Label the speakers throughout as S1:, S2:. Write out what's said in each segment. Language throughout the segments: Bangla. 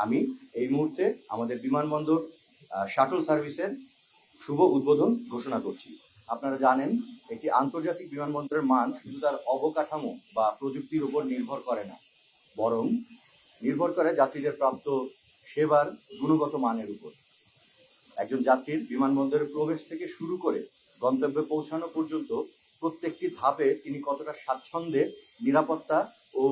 S1: আমি এই মুহূর্তে আমাদের বিমানবন্দর শাটল সার্ভিসের শুভ উদ্বোধন ঘোষণা করছি। আপনারা জানেন, একটি আন্তর্জাতিক বিমানবন্দরের মান শুধু তার অবকাঠামো বা প্রযুক্তির উপর নির্ভর করে না, বরং নির্ভর করে যাত্রীদের প্রাপ্ত সেবার গুণগত মানের উপর। একজন যাত্রীর বিমানবন্দরে প্রবেশ থেকে শুরু করে গন্তব্যে পৌঁছানো পর্যন্ত প্রত্যেকটি ধাপে তিনি কতটা স্বাচ্ছন্দ্যে, নিরাপত্তা ও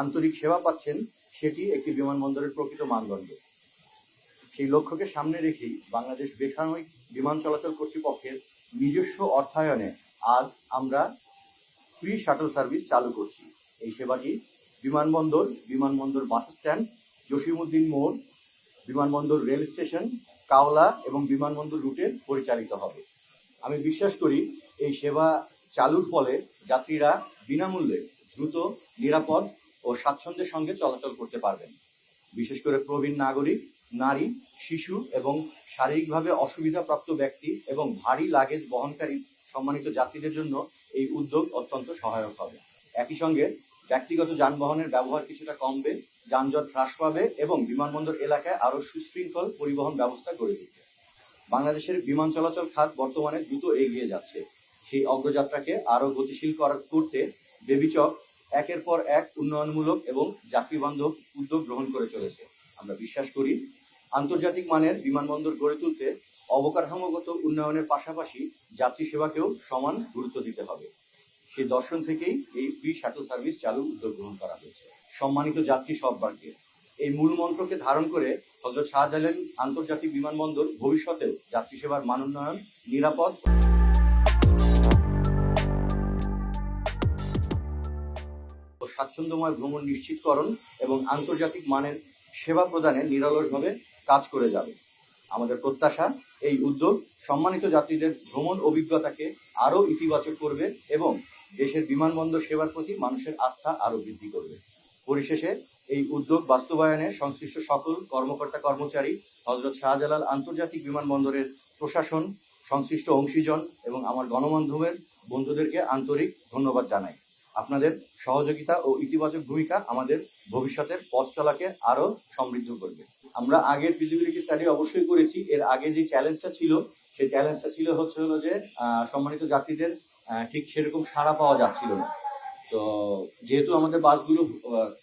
S1: আন্তরিক সেবা পাচ্ছেন, সেটি একটি বিমানবন্দরের প্রকৃত মানদণ্ড। সেই লক্ষ্যকে সামনে রেখেই বাংলাদেশ বেসামরিক বিমান চলাচল কর্তৃপক্ষের নিজস্ব অর্থায়নে আজ আমরা ফ্রি শাটল সার্ভিস চালু করছি। এই সেবাটি বিমানবন্দর বাস স্ট্যান্ড, জসিমউদ্দিন মোড়, বিমানবন্দর রেল স্টেশন, কাওলা এবং বিমানবন্দর রুটে পরিচালিত হবে। আমি বিশ্বাস করি এই সেবা চালুর ফলে যাত্রীরা বিনামূল্যে দ্রুত, নিরাপদ ও স্বাচ্ছন্দ্যের সঙ্গে চলাচল করতে পারবেন। বিশেষ করে প্রবীণ নাগরিক, নারী, শিশু এবং শারীরিকভাবে অসুবিধাপ্রাপ্ত ব্যক্তি এবং ভারী লাগেজ বহনকারী সম্মানিত যাত্রীদের জন্য এই উদ্যোগ অত্যন্ত সহায়ক হবে। একই সঙ্গে ব্যক্তিগত যানবাহনের ব্যবহার কিছুটা কমবে, যানজট হ্রাস পাবে এবং বিমানবন্দর এলাকায় আরও সুশৃঙ্খল পরিবহন ব্যবস্থা গড়ে উঠবে। বাংলাদেশের বিমান চলাচল খাত বর্তমানে দ্রুত এগিয়ে যাচ্ছে। সেই অগ্রযাত্রাকে আরও গতিশীল করতে বেবিচক একের পর এক উন্নয়নমূলক এবং যাত্রীবান্ধব উদ্যোগ গ্রহণ করে চলেছে। আমরা বিশ্বাস করি, আন্তর্জাতিক মানের বিমানবন্দর গড়ে তুলতে অবকাঠামোগত উন্নয়নের পাশাপাশি যাত্রী সেবাকেও সমান গুরুত্ব দিতে হবে। সেই দর্শন থেকেই এই ফ্রি শাটল সার্ভিস চালুর উদ্যোগ গ্রহণ করা হয়েছে। সম্মানিত যাত্রী সহবার্গে এই মূল মন্ত্রকে ধারণ করে হযরত শাহজালাল আন্তর্জাতিক বিমানবন্দর ভবিষ্যতেও যাত্রী সেবার মান উন্নয়ন, নিরাপদ ও স্বাচ্ছন্দ্যময় ভ্রমণ নিশ্চিতকরণ এবং আন্তর্জাতিক মানের সেবা প্রদানে নিরলসভাবে কাজ করে যাবে। আমাদের প্রত্যাশা, এই উদ্যোগ সম্মানিত যাত্রীদের ভ্রমণ অভিজ্ঞতাকে আরও ইতিবাচক করবে এবং দেশের বিমানবন্দর সেবার প্রতি মানুষের আস্থা আরও বৃদ্ধি করবে। পরিশেষে এই উদ্যোগ বাস্তবায়নে সংশ্লিষ্ট সকল কর্মকর্তা কর্মচারী, হযরত শাহজালাল আন্তর্জাতিক বিমানবন্দরের প্রশাসন, সংশ্লিষ্ট অংশীজন এবং আমার গণমাধ্যমের বন্ধুদেরকে আন্তরিক ধন্যবাদ জানাই। আপনাদের সহযোগিতা ও ইতিবাচক ভূমিকা আমাদের ভবিষ্যতের পথ চলাকে আরও সমৃদ্ধ করবে। আমরা আগের ফিজিবিলিটি স্টাডি অবশ্যই করেছি। এর আগে যে চ্যালেঞ্জটা ছিল, সেই চ্যালেঞ্জটা ছিল হলো যে সম্মানিত যাত্রীদের ঠিক সেরকম সাড়া পাওয়া যাচ্ছিল না। তো যেহেতু আমাদের বাসগুলো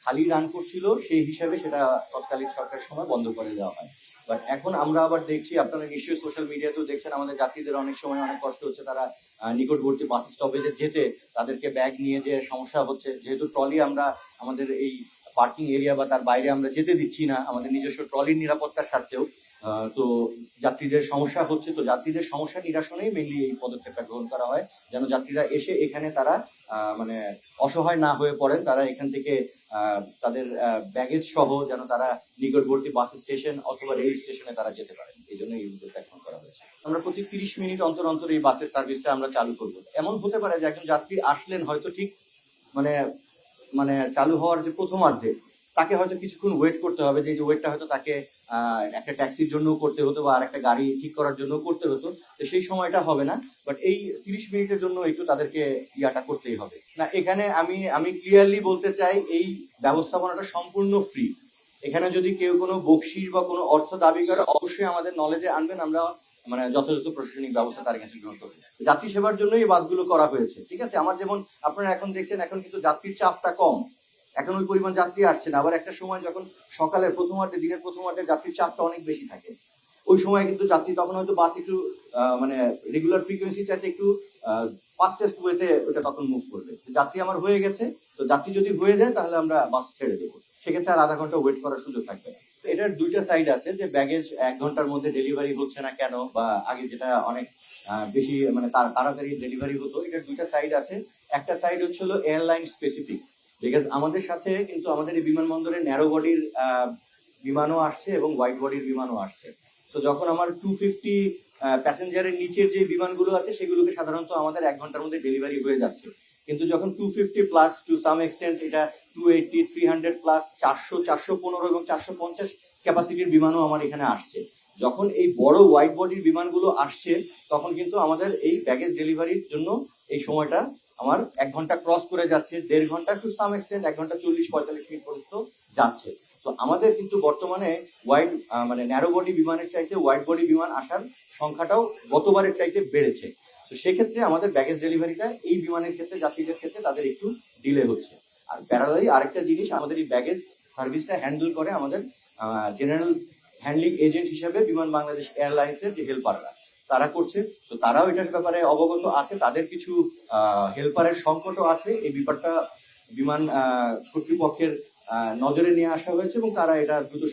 S1: খালি রান করছিল, সেই হিসাবে সেটা তৎকালীন সরকারের সময় বন্ধ করে দেওয়া হয়। বাট এখন আমরা আবার দেখছি, আপনারা নিশ্চয়ই সোশ্যাল মিডিয়াতেও দেখছেন, আমাদের যাত্রীদের অনেক সময় অনেক কষ্ট হচ্ছে। তারা নিকটবর্তী বাস স্টপেজে যেতে তাদেরকে ব্যাগ নিয়ে যে সমস্যা হচ্ছে, যেহেতু ট্রলি আমরা আমাদের এই পার্কিং এরিয়া বা তার বাইরে আমরা যেতে দিচ্ছি না আমাদের নিজস্ব ট্রলির নিরাপত্তার স্বার্থেও, তো যাত্রীদের সমস্যা হচ্ছে। তো যাত্রীদের সমস্যা নিরসনেই মেইনলি এই পদক্ষেপটা গ্রহণ করা হয়, যেন যাত্রীরা এসে এখানে তারা মানে অসহায় না হয়ে পড়েন। তারা এখান থেকে তাদের ব্যাগেজ সহ যেন তারা নিকটবর্তী বাস স্টেশন অথবা রেল স্টেশনে তারা যেতে পারেন। এই জন্য এই উদ্যোগটা গ্রহণ করা হয়েছে। আমরা প্রতি 30 মিনিট অন্তর অন্তর এই বাসের সার্ভিসটা আমরা চালু করবো। এমন হতে পারে যে একজন যাত্রী আসলেন হয়তো ঠিক মানে চালু হওয়ার যে প্রথমার্ধে তাকে হয়তো কিছুক্ষণ ওয়েট করতে হবে, যে ওয়েটটা হয়তো তাকে একটা ট্যাক্সির জন্য করতে হতো বা আর একটা গাড়ি ঠিক করার জন্য করতে হতো। তো সেই সময়টা হবে না, বাট এই 30 মিনিটের জন্য একটু তাদেরকে ইয়াটা করতেই হবে না। এখানে আমি ক্লিয়ারলি বলতে চাই, এই ব্যবস্থাপনাটা সম্পূর্ণ ফ্রি। এখানে যদি কেউ কোনো বকশিস বা কোনো অর্থ দাবি করে, অবশ্যই আমাদের নলেজে আনবেন, আমরা যথাযথ প্রশাসনিক ব্যবস্থা তার কাছে গ্রহণ করবেন। যাত্রী সেবার জন্য এই বাসগুলো করা হয়েছে, ঠিক আছে। আমার যেমন আপনারা এখন দেখছেন, এখন কিন্তু যাত্রীর চাপটা কম, এখন ওই পরিমাণ যাত্রী আসছে না। আবার একটা সময় যখন সকালের প্রথমার্ধে, দিনের প্রথমার্ধে যাত্রীর চাপটা অনেক বেশি থাকে, ওই সময় কিন্তু যাত্রী তখন হয়তো বাস একটু রেগুলার ফ্রিকোয়েন্সি চাইতে একটু ফাস্টেস্ট ওয়েতে ওটা তখন মুভ করবে। যাত্রী আমার হয়ে গেছে, তো যাত্রী যদি হয়ে যায় তাহলে আমরা বাস ছেড়ে দেবো, সেক্ষেত্রে আর আধা ঘন্টা ওয়েট করার সুযোগ থাকবে না। এটার দুইটা সাইড আছে, যে ব্যাগেজ 1 ঘন্টার মধ্যে ডেলিভারি হচ্ছে না কেন, বা আগে যেটা অনেক বেশি তাড়াতাড়ি ডেলিভারি হতো। এটার দুইটা সাইড আছে। একটা সাইড হচ্ছে হলো এয়ারলাইন স্পেসিফিক, বিকজ আমাদের সাথে কিন্তু আমাদের এই বিমানবন্দরে ন্যারো বডির বিমানও আসছে এবং হোয়াইট বডির বিমানও আসছে। তো যখন আমার 250 প্যাসেঞ্জারের নিচের যে বিমানগুলো আছে, সেগুলোকে সাধারণত আমাদের 1 ঘন্টার মধ্যে ডেলিভারি হয়ে যাচ্ছে। কিন্তু যখন 250 প্লাস, টু সাম এক্সটেন্ট এটা 280, 300 প্লাস, 400, 415 এবং 450 ক্যাপাসিটির বিমানও আমার এখানে আসছে। যখন এই বড় হোয়াইট বডির বিমানগুলো আসছে, তখন কিন্তু আমাদের এই ব্যাগেজ ডেলিভারির জন্য এই সময়টা আমার 1 ঘন্টা ক্রস করে যাচ্ছে, 1.5 ঘন্টা, টু সাম এক্সটেন্ট 1 ঘন্টা 40-45 মিনিট পর্যন্ত যাচ্ছে। তো তো আমাদের কিন্তু বর্তমানে ওয়াইড মানে ন্যারো বডি বিমানের চাইতে ওয়াইড বডি বিমান আসার সংখ্যাটাও গতবারের চাইতে বেড়েছে। তো সেক্ষেত্রে আমাদের ব্যাগেজ ডেলিভারিটা এই বিমানের ক্ষেত্রে যাত্রীদের ক্ষেত্রে তাদের একটু ডিলে হচ্ছে। আর প্যারালালি আরেকটা জিনিস, আমাদের এই ব্যাগেজ সার্ভিসটা হ্যান্ডেল করে আমাদের জেনারেল হ্যান্ডলিং এজেন্ট হিসেবে বিমান বাংলাদেশ এয়ারলাইন্সের যে হেল্পাররা তারা করছে। তো তারাও এটার ব্যাপারে অবগত আছে, তাদের কিছু হেল্পারের সংকটও আছে। এই ব্যাপারটা বিমান কর্তৃপক্ষের নজরে নিয়ে আসা হয়েছে এবং তারা এটা দ্রুত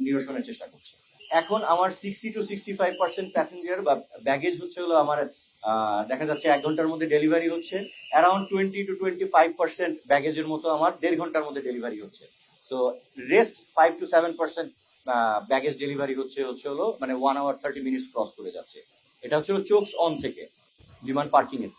S1: নিরসনের চেষ্টা করছে। এখন আমার 60-65% প্যাসেঞ্জার বা ব্যাগেজ হচ্ছে হলো আমার দেখা যাচ্ছে 1 ঘন্টার মধ্যে ডেলিভারি হচ্ছে। অ্যারাউন্ড 20-25% ব্যাগেজের মতো আমার 1.5 ঘন্টার মধ্যে ডেলিভারি হচ্ছে। সো রেস্ট 5-7% ব্যাগেজ ডেলিভারি হচ্ছে হলো মানে 1 hour 30 minutes ক্রস করে যাচ্ছে। এটা হচ্ছে চোকস অন থেকে বিমান পার্কিং এর।